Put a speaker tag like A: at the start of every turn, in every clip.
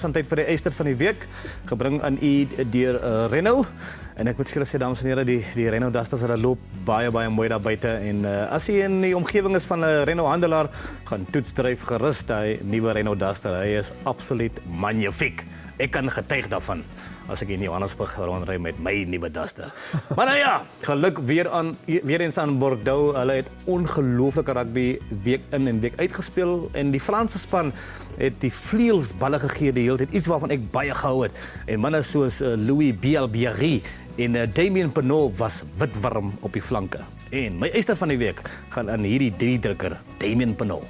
A: Tyd vir die eister van die week, gebring aan u deur Renault. En ek moet vir julle sê, dames en here, die Renault Dusters, hulle loop baie mooi daar buite. En as jy in die omgewing is van 'n Renault handelaar, gaan toetsdryf gerus daai nuwe Renault Duster. Hy is absoluut magnifiek. Ek kan getuig daarvan as ek in Johannesburg rondry met my nuwe Duster. Maar nou ja, geluk weer eens aan Bordeaux. Hulle het ongelooflike rugby week in en week uitgespeel en die Franse span het die vleuels balle gegee die hele tyd, iets waarvan ek baie gehou het. En manne soos Louis Bielbiarri en Damien Penault was witwarm op die flanke. En my eister van die week gaan aan hierdie driedrukker, Damien Penault.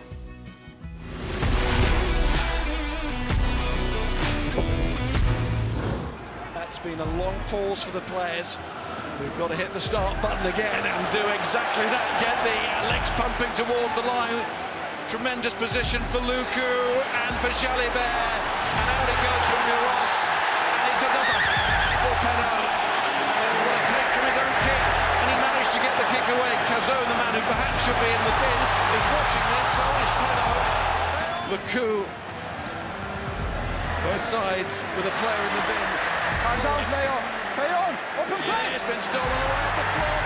B: It's been a long pause for the players. We've got to hit the start button again and do exactly that. Get the legs pumping towards the line. Tremendous position for Luku and for Jalibert. And out it goes from Miros. And it's another for Penault. What a take from his own kick. And he managed to get the kick away. Cazot, the man who perhaps should be in the bin, is watching this. So is Penault. Luku. Both sides with a player in the bin.
C: Down, play on, open play!
B: It's been stolen away at the floor.